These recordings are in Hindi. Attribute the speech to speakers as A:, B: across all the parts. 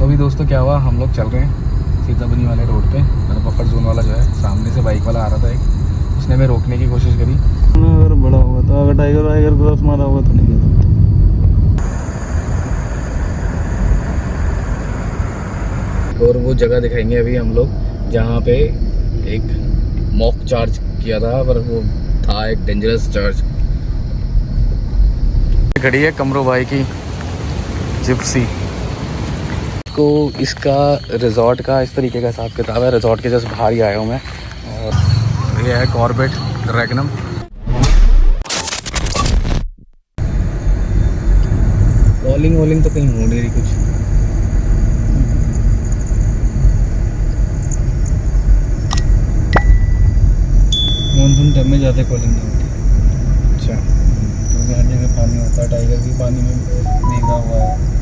A: अभी दोस्तों क्या हुआ, हम लोग चल रहे हैं सीताबनी वाले रोड पे। मतलब बफर जोन वाला जो है, सामने से बाइक वाला आ रहा था एक, उसने हमें रोकने की कोशिश करी।
B: अगर बड़ा होगा तो, अगर टाइगर क्रॉस मारा होगा तो नहीं कहता।
A: और वो जगह दिखाएंगे अभी हम लोग जहाँ पे एक मॉक चार्ज किया था, पर वो था एक डेंजरस चार्ज। घड़ी है कमरो भाई की जिप्सी को, इसका रिजॉर्ट का इस तरीके का हिसाब किताब है। रिजॉर्ट के जस्ट बाहर ही आया हूँ मैं, और ये है कॉर्बेट ड्रैगनम। कॉलिंग वॉलिंग तो कहीं हो नहीं रही कुछ।
B: मानसून टाइम में ज़्यादा कॉलिंग नहीं होती।
A: अच्छा,
B: क्योंकि हर जगह पानी होता है, टाइगर भी पानी में भीगा हुआ है।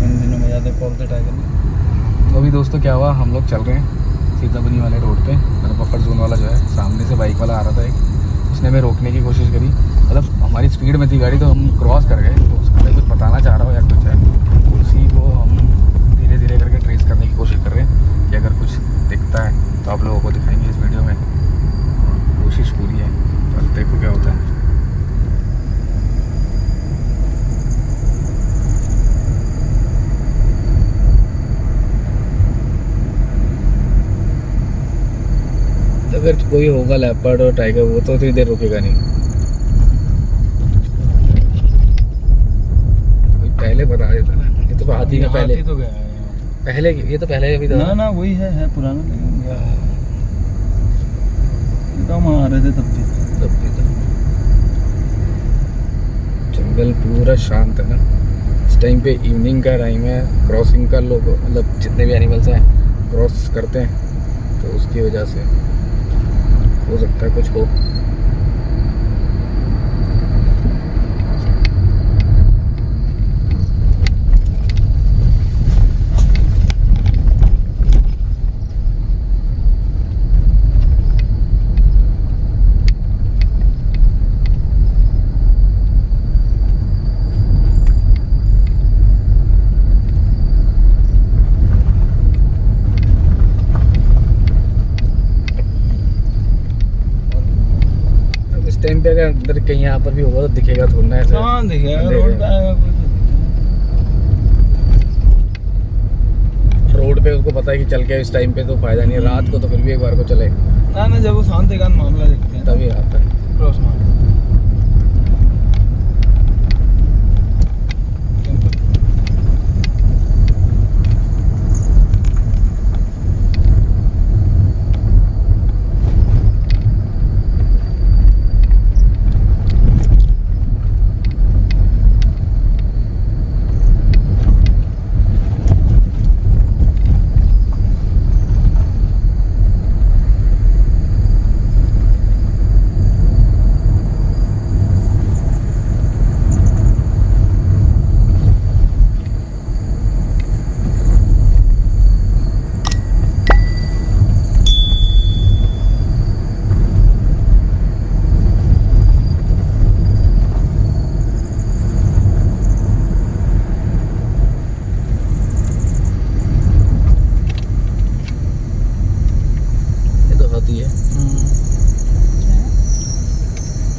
B: इन दिनों में ज़्यादा कॉल से टाइगर नहीं।
A: तो अभी दोस्तों क्या हुआ, हम लोग चल रहे हैं सीताबनी वाले रोड पे। मतलब बफर जोन वाला जो है, सामने से बाइक वाला आ रहा था एक, उसने हमें रोकने की कोशिश करी। मतलब हमारी स्पीड में थी गाड़ी, तो हम क्रॉस कर गए। तो उसका कुछ बताना चाह रहा हो या कुछ है, उसी को हम धीरे धीरे करके ट्रेस करने की कोशिश कर रहे हैं कि अगर कुछ दिखता है तो आप लोगों को दिखाएंगे इस वीडियो में। कोशिश पूरी है, बस देखो क्या होता है। अगर कोई होगा लेपर्ड और टाइगर, वो तो इतनी देर रुकेगा नहीं। कोई पहले बता देता ना, ये तो हाथी का पहले
B: हाथी तो गया है यहाँ।
A: पहले ये तो पहले अभी था।
B: ना वही है पुराना, लेकिन गया है। हम आ रहे थे तब भी
A: तो जंगल पूरा शांत है ना इस टाइम पे। इवनिंग का टाइम है, क्रॉसिंग का लोग मतलब जितने भी एनिमल्स हैं क्रॉस करते हैं, तो उसकी वजह से हो सकता है कुछ हो। टाइम पे अगर अंदर कहीं यहाँ पर भी होगा तो दिखेगा थोड़ा ना ऐसे।
B: कहाँ दिखेगा, रोड पे आएगा कोई तो।
A: रोड पे उसको पता है कि चल के इस टाइम पे तो फायदा नहीं है, रात को तो फिर भी एक बार को चले
B: ना जब वो शांति का मामला देखते हैं
A: तभी आता है।
B: क्रॉस मार।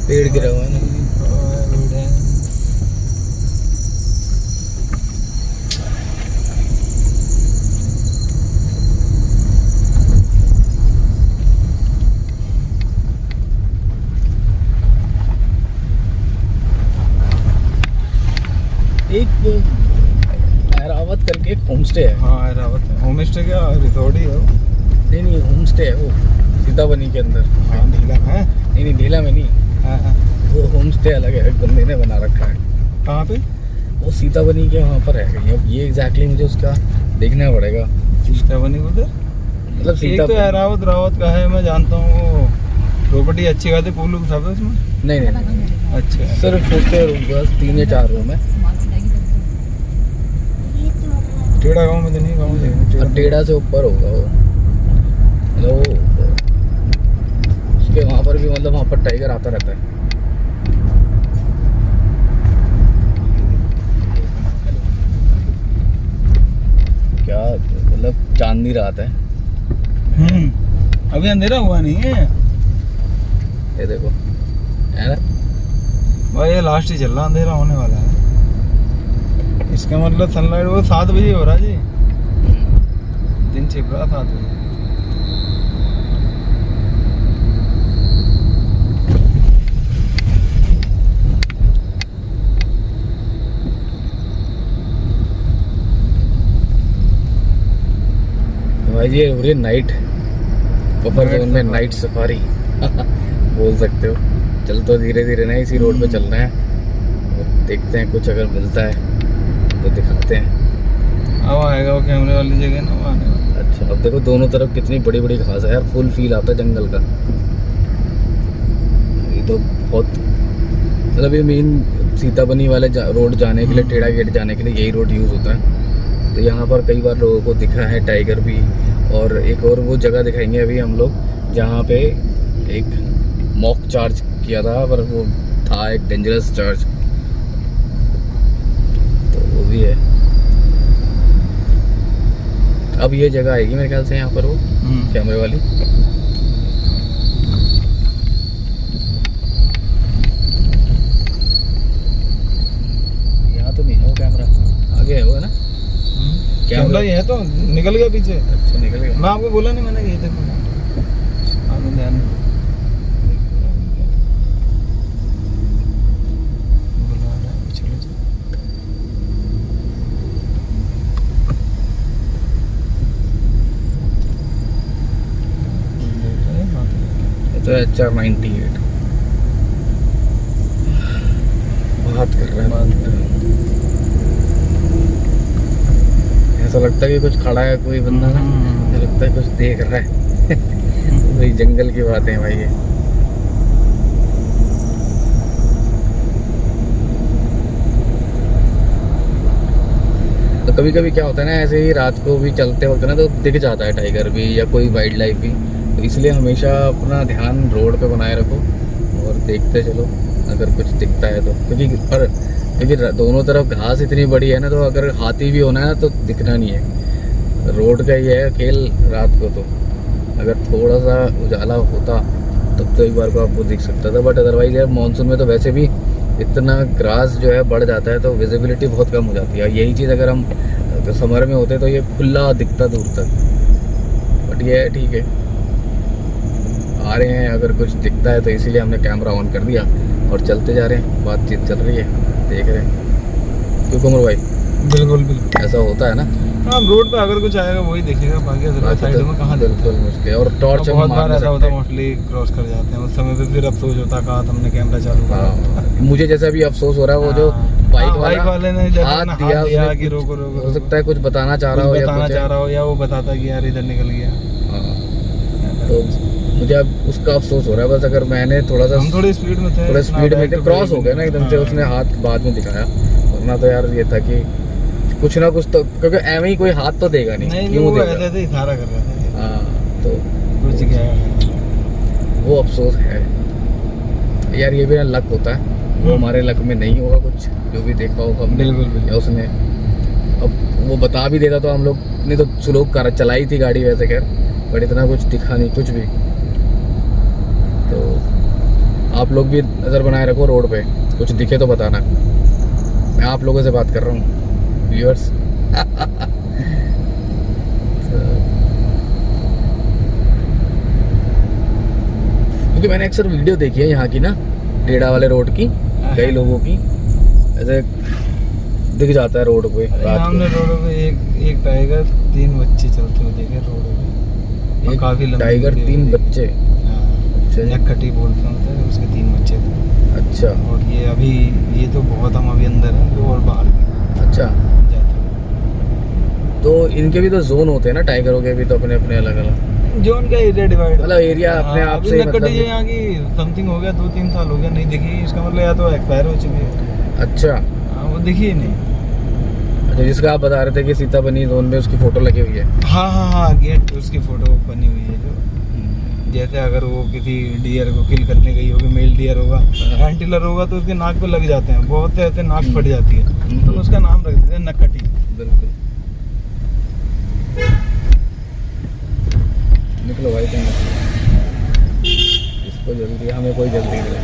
A: पेड़ गिरा हुआ है ना। एक ऐरावत करके एक होम स्टे है।
B: हाँ ऐरावत है, होम स्टे क्या रिसोर्ट ही है वो।
A: नहीं होम स्टे है वो सीताबनी के अंदर।
B: हाँ ढीला में है।
A: नहीं ढीला में नहीं,
B: हाँ।
A: वो होम स्टे अलग है, एक बंदे ने बना रखा है।
B: कहाँ पे?
A: वो सीताबनी के वहाँ पर है कहीं। अब ये एग्जैक्टली मुझे उसका देखना पड़ेगा।
B: सीताबनी उधर
A: मतलब
B: एक तो ऐरावत रावत का है, मैं जानता हूँ। वो प्रॉपर्टी अच्छी खासी पूल सब है उसमें।
A: नहीं
B: अच्छा
A: सिर्फ उसके बस 3 या 4 रूम है।
B: टेढ़ा गाँव में तो नहीं, गाँव में
A: टेढ़ा से ऊपर होगा वो। मतलब उसके वहाँ पर भी, मतलब वहाँ पर टाइगर आता रहता है। चांदनी रात है।
B: अभी अंधेरा हुआ नहीं है
A: ये देखो है ना
B: भाई, ये लास्ट ही चल रहा, अंधेरा होने वाला है। इसका मतलब सनलाइट वो 7 बजे हो रहा है जी, दिन छिप रहा 7 बजे।
A: भाई ये हो रही है नाइट बफर जोन में नाइट सफारी बोल सकते हो। चल तो धीरे धीरे ना इसी रोड पे चल रहे हैं और देखते हैं कुछ अगर मिलता है तो दिखाते हैं।
B: अब आएगा वो कैमरे वाली जगह ना, वो आने वाला।
A: अच्छा अब देखो दोनों तरफ कितनी बड़ी बड़ी घास है यार, फुल फील आता है जंगल का। ये तो बहुत मतलब ये मेन सीताबनी वाले रोड जाने के लिए, टेढ़ा गेट जाने के लिए यही रोड यूज़ होता है। तो यहाँ पर कई बार लोगों को दिखा है टाइगर भी, और एक और वो जगह दिखाएंगे अभी हम लोग जहाँ पे एक मॉक चार्ज किया था, पर वो था एक डेंजरस चार्ज, तो वो भी है। अब ये जगह आएगी मेरे ख्याल से यहाँ पर वो कैमरे वाली। यहाँ तो नहीं है वो कैमरा, आगे है वो है ना
B: कैमरा ही है तो निकल गया पीछे।
A: अच्छा निकल गया।
B: मैं आपको बोला नहीं, मैंने यही देखो आपने ध्यान नहीं बुला रहा है, चलो चलो।
A: ये तो HR98 बात कर रहा है। ऐसा लगता है कि कुछ खड़ा है कोई बंदा ना, ऐसा लगता है कुछ देख रहा है वही जंगल की बातें हैं भाई ये। तो कभी कभी क्या होता है ना, ऐसे ही रात को भी चलते वक्त ना तो दिख जाता है टाइगर भी या कोई वाइल्ड लाइफ भी, तो इसलिए हमेशा अपना ध्यान रोड पे बनाए रखो और देखते चलो अगर कुछ दिखता है तो। क्योंकि दोनों तरफ घास इतनी बड़ी है ना, तो अगर हाथी भी होना है ना तो दिखना नहीं है। रोड का ये है खेल रात को, तो अगर थोड़ा सा उजाला होता तब तो एक बार को आपको दिख सकता था, बट अदरवाइज यार मानसून में तो वैसे भी इतना ग्रास जो है बढ़ जाता है तो विजिबिलिटी बहुत कम हो जाती है। यही चीज़ अगर हम समर में होते तो ये खुला दिखता दूर तक, बट ये है ठीक है आ रहे हैं, अगर कुछ दिखता है तो इसीलिए हमने कैमरा ऑन कर दिया और चलते जा रहे हैं, बातचीत चल रही है, देख रहे हैं। क्यों कुमर भाई?
B: बिल्कुल बिल्कुल
A: ऐसा होता है ना।
B: हाँ, रोड पे अगर कुछ आएगा वही देखेगा, बाकी अदरवाइज साइड में कहाँ
A: बिल्कुल मुश्किल। और टॉर्च
B: बहुत बार ऐसा होता है, मोस्टली क्रॉस कर जाते हैं, उस समय पे फिर अफसोस होता है कहा हमने कैमरा चालू करा।
A: मुझे जैसा भी अफसोस हो रहा है, वो जो बाइक वाले ने
B: हाथ दिया कि रोको रोको,
A: हो सकता है कुछ बताना चाह रहा हो
B: या वो बताता कि यार इधर निकल गया।
A: तो मुझे अब उसका अफसोस हो रहा है बस। अगर मैंने थोड़ा सा,
B: हम थोड़े स्पीड में थे,
A: क्रॉस हो गया ना एकदम से, उसने हाथ बाद में दिखाया, वरना तो यार ये था कि कुछ ना कुछ तो, क्योंकि ऐਵੇਂ ही कोई हाथ तो देगा नहीं,
B: क्यों देगा? ऐसे थे इशारा कर रहा था।
A: हाँ तो
B: कुछ गया
A: वो अफसोस है यार, ये भी ना लक होता है, वो हमारे लक में नहीं होगा कुछ जो भी देखा होगा हमने।
B: बिल्कुल
A: या उसने अब वो बता भी देता तो हम लोग ने तो स्लो कर चलाई थी गाड़ी वैसे खैर, बट इतना कुछ दिखा नहीं कुछ भी। तो आप लोग भी नज़र बनाए रखो रोड पे, कुछ दिखे तो बताना। मैं आप लोगों से बात कर रहा हूँ, व्यूअर्स। क्योंकि मैंने अक्सर वीडियो देखी है यहाँ की ना, टेढ़ा वाले रोड की, कई लोगों की ऐसे दिख जाता है रोड पे रात को।
B: हमने रोड पे एक टाइगर 3 बच्चे चलते हुए देखे रोड पे,
A: एक
B: काफी लंबी
A: टाइगर 3 बच्चे। अच्छा
B: नक्कटी बोलते हैं उसके 3 बच्चे थे।
A: अच्छा।
B: और ये तो बहुत हम अभी अंदर हैं, वो और बाहर
A: अच्छा,
B: जाते हैं।
A: तो इनके भी तो जोन होते हैं ना, टाइगरों के भी तो अपने अपने अलग अलग
B: जोन का एरिया डिवाइड,
A: मतलब एरिया अपने आप से
B: नक्कटी जो यहाँ की समथिंग हो गया 2-3 साल हो गया नहीं दिखी, इसका मतलब या तो एक्सपायर हो चुकी है।
A: अच्छा
B: वो दिखी ही नहीं।
A: अच्छा, जिसका आप बता रहे थे कि सीताबनी जोन में उसकी फोटो लगी हुई है।
B: हाँ, गेट पे उसकी फोटो बनी हुई है, जो जैसे अगर वो किसी डियर को किल करने गई होगी, मेल डियर होगा, एंटीलर होगा, तो उसके नाक पे लग जाते हैं, बहुत से ऐसे नाक फट जाती है, तो उसका नाम रख देते हैं नक्कटी।
A: बिल्कुल। सर्वाइव करना चाहिए। इसको जल्दी, हमें कोई जल्दी नहीं है,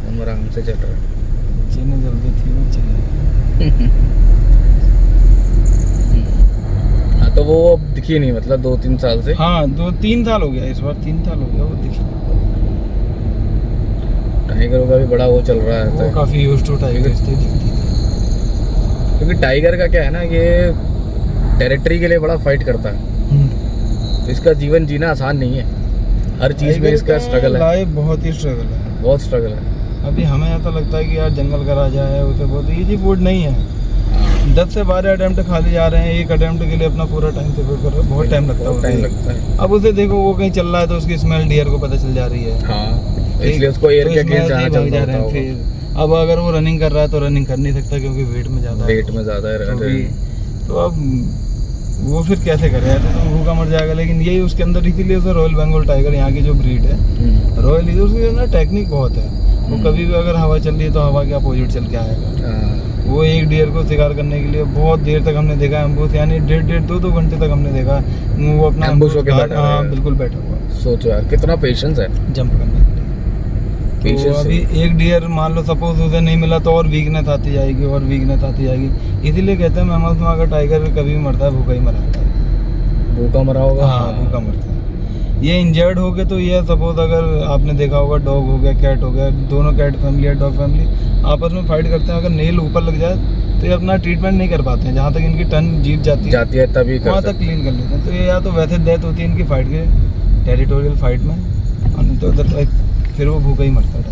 A: हम आराम से चल रहे हैं।
B: जिन्हें जल्दी थी वो चले।
A: हाँ तो वो अब दिखी नहीं, मतलब 2-3 साल से।
B: हाँ 2-3 साल हो गया, इस बार 3 साल हो गया वो दिखी।
A: टाइगर का भी बड़ा वो चल रहा है,
B: वो काफी यूज्ड टू टाइगर दिखती थी।
A: क्योंकि टाइगर का क्या है ना, ये टेरिटरी के लिए बड़ा फाइट करता है, तो इसका जीवन जीना आसान नहीं है, हर चीज में इसका स्ट्रगल है,
B: लाइफ बहुत ही स्ट्रगल है,
A: बहुत स्ट्रगल है।
B: अभी हमें ऐसा लगता है कि यार जंगल का राजा है, उसे बहुत इजी फूड नहीं है। 10 से 12 अटेम्प्ट खाली जा रहे हैं, एक अटेम्प्ट के लिए अपना पूरा टाइम से वेट कर रहे हैं, बहुत टाइम लगता है,
A: टाइम लगता है।
B: अब उसे देखो वो कहीं चल रहा है तो उसकी स्मेल डियर को पता चल जा रही है।
A: हाँ, इसलिए उसको एयर के अगेंस्ट जाना
B: जा
A: चलता
B: रहे हैं। फिर अब अगर वो रनिंग कर रहा है तो रनिंग कर नहीं सकता क्योंकि वेट में ज़्यादा है,
A: वेट में ज़्यादा है,
B: तो अब वो फिर कैसे करे, तो भूखा मर जाएगा। लेकिन यही उसके अंदर, इसीलिए उसे रॉयल बंगाल टाइगर यहाँ की जो ब्रीड है रॉयल, उसकी ना टेक्निक बहुत है। वो कभी भी अगर हवा चल रही है तो हवा के अपोजिट चल के आएगा। वो एक डियर को शिकार करने के लिए बहुत देर तक हमने देखा, एम्बुश यानी 1.5-2 घंटे तक हमने देखा वो अपना
A: एम्बुश होके बैठा
B: हाँ बिल्कुल बैठा हुआ।
A: सोचो यार कितना पेशेंस है
B: जंप करने के लिए। तो अभी एक डियर मान लो सपोज उसे नहीं मिला तो और वीकनेस आती जाएगी, और वीकनेस आती जाएगी। इसीलिए कहते हैं मैमल्स में अगर टाइगर कभी भी मरता है भूखा ही मरा जाता है।
A: भूखा मरा होगा,
B: हाँ भूखा मरता है। ये इंजर्ड हो गए तो ये सपोज अगर आपने देखा होगा डॉग हो गया, कैट हो गया, दोनों कैट फैमिली या डॉग फैमिली आपस में फाइट करते हैं, अगर नेल ऊपर लग जाए तो ये अपना ट्रीटमेंट नहीं कर पाते हैं, जहाँ तक इनकी टंग जीत जाती है
A: तभी
B: वहाँ तक क्लीन कर लेते हैं। तो ये या तो वैसे डेथ होती है इनकी फाइट के टेरिटोरियल फाइट में, और नहीं तो उधर फिर वो भूखा ही मरता है।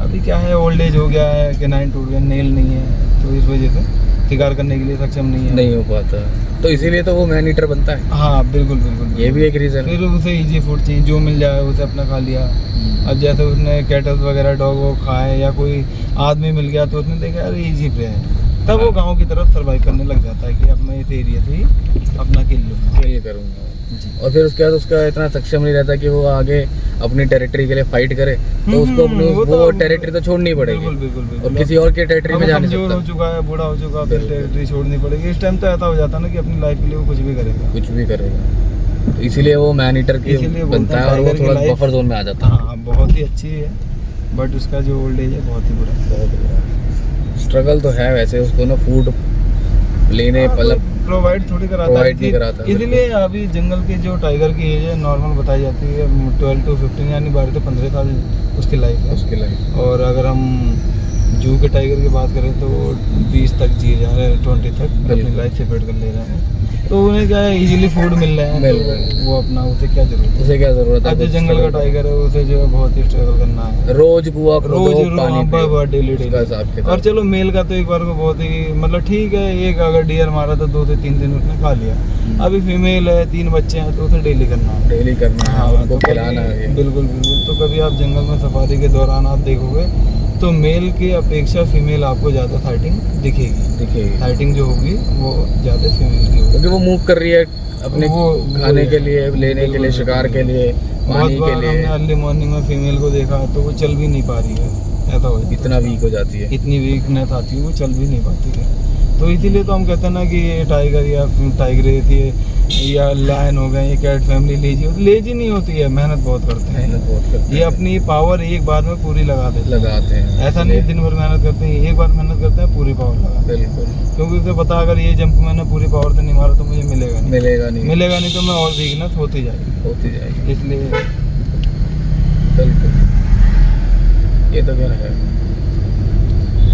B: अभी क्या है, ओल्ड एज हो गया है, कैनाइन टूट गया, नेल नहीं है, तो इस वजह से शिकार करने के लिए सक्षम नहीं हो पाता, तो इसीलिए तो वो मैन ईटर बनता है। हाँ बिल्कुल बिल्कुल, ये भी एक रीजन। फिर उसे इजी फूड चाहिए, जो मिल जाए उसे अपना खा लिया। अब जैसे उसने कैटल्स वगैरह डॉग वो खाए या कोई आदमी मिल गया तो उसने देखा यार इजी प्रे है, तब वो गांव की तरफ सर्वाइव करने लग जाता है कि अब मैं इस एरिया से ही अपना किल करूँगा।
A: और फिर उसके बाद उसका इतना सक्षम नहीं रहता कि वो आगे अपनी टेरिटरी के लिए फाइट करे, तो उसको अपनी वो टेरिटरी तो छोड़नी पड़ेगी।
B: बिल्कुल बिल्कुल बिल्कुल।
A: और किसी और के टेरिटरी में जाने
B: हो चुका है, बूढ़ा हो चुका है, फिर टेरिटरी छोड़नी पड़ेगी। इस टाइम तो ऐसा हो जाता है ना कि अपनी लाइफ के लिए वो कुछ भी करेगा, तो इसीलिए वो मैन ईटर की बनता है और वो थोड़ा बफर जोन में आ जाता है। हाँ बहुत ही अच्छी है, बट उसका जो ओल्ड एज है बहुत ही बुरा।
A: स्ट्रगल तो है वैसे, उसको ना फूड लेने मतलब
B: प्रोवाइड थोड़ी कराता है, इसलिए अभी जंगल की जो टाइगर की एज है नॉर्मल बताई जाती है 12 to 15 यानी 12 से 15 साल उसकी लाइफ है। और अगर हम जू के टाइगर की बात करें तो 20 तक जी जा रहे हैं, 20 तक अपनी लाइफ से पेट कर ले रहे हैं। तो उन्हें क्या है, इजीली फूड मिल रहे हैं, तो वो अपना उसे क्या जरूरत है। अब जो जंगल का टाइगर है उसे जो है बहुत ही स्ट्रगल करना है, रोज डेली। और चलो मेल का तो एक बार को बहुत ही मतलब ठीक है, एक अगर डियर मारा तो 2 से 3 दिन उसने खा लिया। अभी फीमेल है, 3 बच्चे हैं, तो उसे डेली करना है, उनको खिलाना है। बिल्कुल बिल्कुल। तो कभी आप जंगल में सफारी के दौरान आप देखोगे तो मेल की अपेक्षा फीमेल आपको ज़्यादा फाइटिंग दिखेगी। फाइटिंग जो होगी वो ज़्यादा फीमेल की होगी, क्योंकि वो मूव कर रही है अपने वो खाने के लिए, लेने के लिए, शिकार के लिए, पानी के लिए। हमने अर्ली मॉर्निंग में फीमेल को देखा तो वो चल भी नहीं पा रही है, ऐसा हो इतना वीक हो जाती है, इतनी वीकनेस आती है, वो चल भी नहीं पाती है। तो इसीलिए तो हम कहते हैं ना कि ये टाइगर या टाइग्रेस या लायन हो गए, ये कैट फैमिली लेजी नहीं होती है, मेहनत बहुत करते हैं। ये अपनी पावर एक बार में पूरी लगाते हैं। ऐसा नहीं दिन भर मेहनत करते हैं, एक बार मेहनत करते हैं पूरी पावर लगाते हैं। क्योंकि उसे पता अगर ये जंप मैंने पूरी पावर से नहीं मारा तो मुझे मिलेगा नहीं तो मैं और वीकनेस होती जाएगी। इसलिए बिल्कुल ये तो क्या है।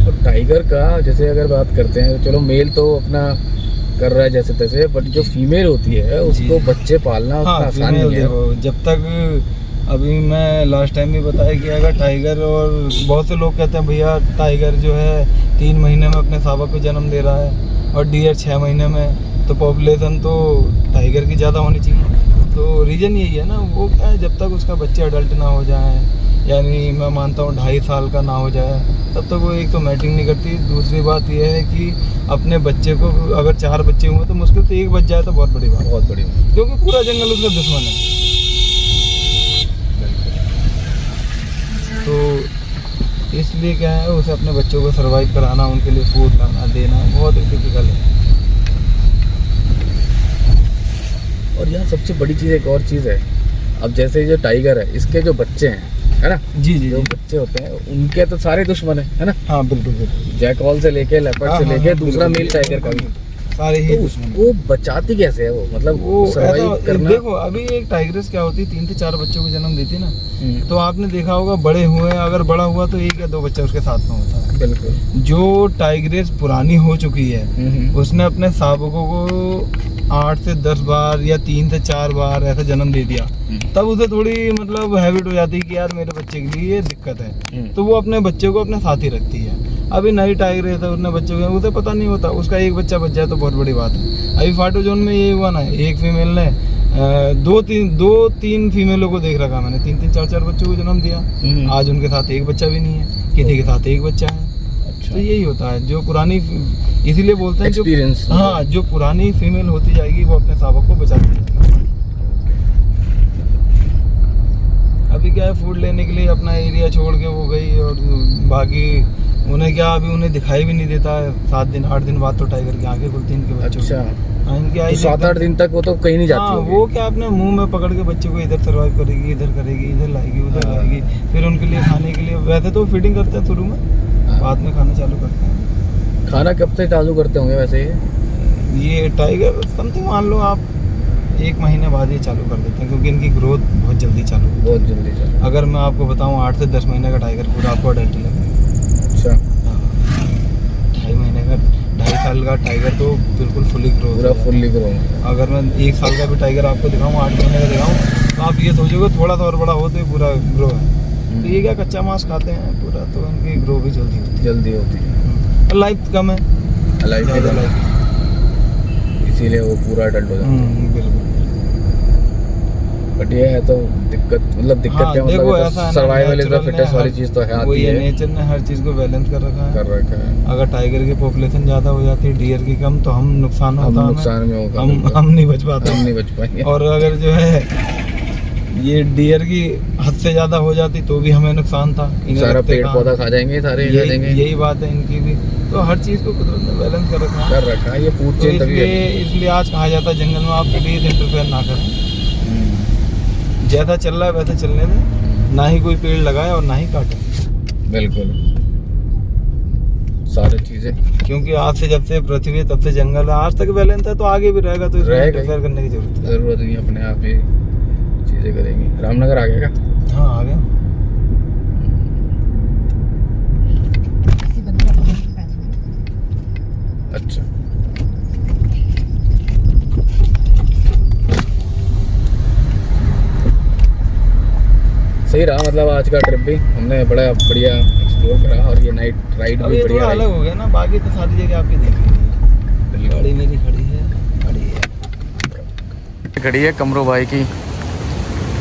B: और टाइगर का जैसे अगर बात करते हैं, चलो मेल तो अपना कर रहा है जैसे तैसे, बट जो फीमेल होती है उसको बच्चे पालना उतना आसान नहीं है। जब तक अभी मैं लास्ट टाइम भी बताया कि अगर टाइगर, और बहुत से लोग कहते हैं भैया टाइगर जो है 3 महीने में अपने शावक को जन्म दे रहा है और डियर 6 महीने में, तो पॉपुलेशन तो टाइगर की ज़्यादा होनी चाहिए। तो रीज़न यही है ना, वो क्या है, जब तक उसका बच्चे अडल्ट ना हो जाए, यानी मैं मानता हूँ 2.5 साल का ना हो जाए, तब तक वो एक तो मैटिंग नहीं करती। दूसरी बात यह है कि अपने बच्चे को, अगर 4 बच्चे हुए तो मुश्किल से 1 बच जाए तो बहुत बड़ी बात, क्योंकि पूरा जंगल उसका दुश्मन है। तो इसलिए क्या है, उसे अपने बच्चों को सर्वाइव कराना, उनके लिए फूड लाना देना बहुत ही डिफिकल्ट है। और यार
A: सबसे बड़ी चीज़ एक और चीज़ है, अब जैसे जो टाइगर है इसके जो बच्चे हैं, है ना,
B: जी जी
A: जो
B: जी।
A: बच्चे होते हैं उनके तो सारे दुश्मन है ना।
B: हाँ बिल्कुल बिल्कुल।
A: जैकॉल से लेके लेपर्ड से लेके दूसरा मेल टाइगर का भी,
B: सारे ही
A: तो
B: दुश्मन।
A: वो बचाती कैसे है वो, मतलब
B: वो
A: सर्वाइव
B: ऐसा
A: करना।
B: देखो, अभी एक टाइग्रेस क्या होती है, 3 से 4 बच्चों को जन्म देती है ना,
A: हम्म,
B: तो आपने देखा होगा बड़े हुए, अगर बड़ा हुआ तो 1 या 2 बच्चा उसके साथ में होता है।
A: बिल्कुल।
B: जो टाइग्रेस पुरानी हो चुकी है, उसने अपने शावकों को 8 से 10 बार या 3 से 4 बार ऐसा जन्म दे दिया, तब उसे थोड़ी मतलब हैबिट हो जाती है कि यार मेरे बच्चे के लिए ये दिक्कत है, तो वो अपने बच्चे को अपने साथ ही रखती है। अभी नई टाइग्रेस है, उसने बच्चे को, उसे पता नहीं होता, उसका एक बच्चा बच जाए तो बहुत बड़ी बात है। अभी फाटो जोन में ये हुआ ना, एक फीमेल ने 2-3 फीमेलों को देख रखा मैंने, 3-3 4-4 बच्चों को जन्म दिया। आज उनके साथ एक बच्चा भी नहीं है, किसी के साथ एक बच्चा है।
A: अच्छा,
B: तो यही होता है जो पुरानी, इसीलिए बोलते हैं जो,
A: एक्सपीरियंस।
B: हाँ, जो पुरानी फीमेल होती जाएगी वो अपने शावक को बचाती जाएगी। अभी क्या है, फूड लेने के लिए अपना एरिया छोड़ के वो गई, और बाकी उन्हें क्या, अभी उन्हें दिखाई भी नहीं देता है। 7 दिन 8 दिन बाद तो टाइगर की आंखें खुलती हैं इनके बच्चों की।
A: अच्छा,
B: हाँ, इनकी आई
A: तो 7-8 दिन तक वो तो कहीं नहीं जाती
B: हाँ,
A: होगी।
B: वो क्या अपने मुंह में पकड़ के बच्चे को इधर सर्वाइव करेगी, इधर करेगी, इधर लाएगी, उधर
A: हाँ।
B: लाएगी, फिर उनके लिए खाने के लिए, वैसे तो फीडिंग करते हैं शुरू में,
A: हाँ।
B: बाद में खाना चालू करते हैं।
A: खाना कब से चालू करते होंगे वैसे
B: ये टाइगर समथिंग मान लो आप 1 महीने बाद ये चालू कर देते हैं, क्योंकि इनकी ग्रोथ बहुत जल्दी चालू होती
A: बहुत जल्दी चालू।
B: है। अगर मैं आपको बताऊं 8 से 10 महीने का टाइगर पूरा आपको अडल्ट लगेगा।
A: अच्छा,
B: 2.5 महीने का, 2.5 साल का टाइगर तो बिल्कुल फुली ग्रो,
A: पूरा फुल्ली ग्रो।
B: अगर मैं 1 साल का भी टाइगर आपको दिखाऊं, 8 महीने का दिखाऊं, तो आप ये सोचोगे थोड़ा सा और बड़ा हो तो ये पूरा ग्रो है। तो ये क्या कच्चा मांस खाते हैं पूरा, तो इनकी ग्रो भी जल्दी होती
A: जल्दी होती है,
B: है। लाइफ कम है,
A: लाइफ
B: ज़्यादा लाइफ।
A: इसीलिए वो पूरा अडल्ट हो जाता है।
B: बिल्कुल।
A: बट ये है तो दिक्कत, मतलब दिक्कत
B: हाँ,
A: क्या,
B: देखो
A: मतलब
B: ऐसा है ना,
A: सर्वाइवल इज द
B: natural ने
A: फिटेस्ट वाली
B: हर-
A: चीज़ तो है,
B: वही
A: आती
B: है,
A: है,
B: नेचर ने हर चीज़ को बैलेंस कर रखा है।
A: कर रखा है।
B: अगर टाइगर की पॉपुलेशन ज़्यादा हो जाती है, डियर की कम, तो हम नुकसान
A: हम
B: होता है,
A: नुकसान में होगा,
B: हम नहीं बच पाते।
A: हम नहीं बच पाएंगे।
B: और अगर जो है ये डियर की हद से ज़्यादा हो जाती तो भी हमें नुकसान था। इन्हें
A: सारा
B: रखते
A: पेड़
B: कहाँ?
A: पौधा खा जाएंगे, सारे खा जाएंगे।
B: यही बात है इनकी भी, तो हर चीज़ को कुदरत ने बैलेंस कर रखा है।
A: कर रखा है, ये फूड
B: तो
A: चेन तभी है।
B: इसलिए आज कहा जाता है जंगल में आप प्लीज इंटरफेयर ना करें, जैसा चल रहा है वैसे चलने दें, ना ही कोई पेड़ लगाए और ना ही काटे।
A: बिल्कुल, सारी चीजें,
B: क्योंकि आज से जब से पृथ्वी है तब से जंगल है, आज तक बैलेंस है तो आगे भी रहेगा, तो इसमें
A: रहेगा ही।
B: इंटरफेयर करने की जरूरत है।
A: जरूरत नहीं, अपने आप ही चीजें करेंगी। रामनगर आ गया क्या?
B: हाँ आ गया।
A: अच्छा, सही रहा, मतलब आज का ट्रिप भी हमने बड़ा बढ़िया एक्सप्लोर करा, और ये नाइट राइड
B: अब
A: भी
B: ये
A: बढ़िया
B: थोड़ा
A: रही।
B: अलग हो गया ना, बाकी तो सारी जगह आपकी देख लीजिए। गाड़ी मेरी खड़ी है,
A: खड़ी है कमरो भाई की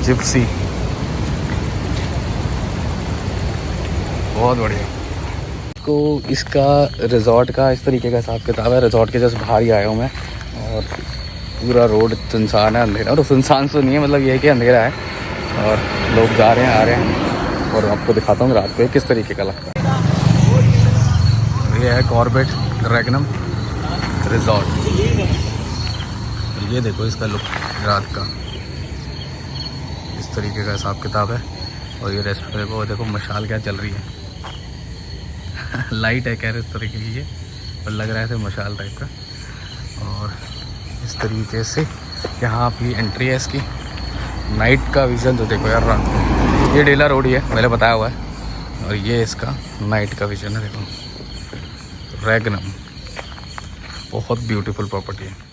A: जिप्सी, बहुत बढ़िया। को इसका रिजॉर्ट का इस तरीके का हिसाब किताब है, रिजॉर्ट के जस्ट बाहर ही आया हूँ मैं, और पूरा रोड सुनसान है, अंधेरा, और सुनसान तो नहीं है, मतलब ये है कि अंधेरा है और लोग जा रहे हैं आ रहे हैं, और आपको दिखाता हूँ रात को किस तरीके का लगता है। ये है कॉर्बेट ड्रैगनम रिजॉर्ट, ये देखो इसका लुक रात का, इस तरीके का हिसाब किताब है। और ये रेस्टोरेंट को देखो, मशाल क्या चल रही है लाइट है कह रहे इस तरीके की, ये पर लग रहा है मशाल टाइप का। और इस तरीके से यहाँ आपकी एंट्री है इसकी। नाइट का विज़न तो देखो यार रात को, ये डेला रोड ही है मैंने बताया हुआ है, और ये इसका नाइट का विज़न है देखो। ड्रैगनम बहुत ब्यूटीफुल प्रॉपर्टी है।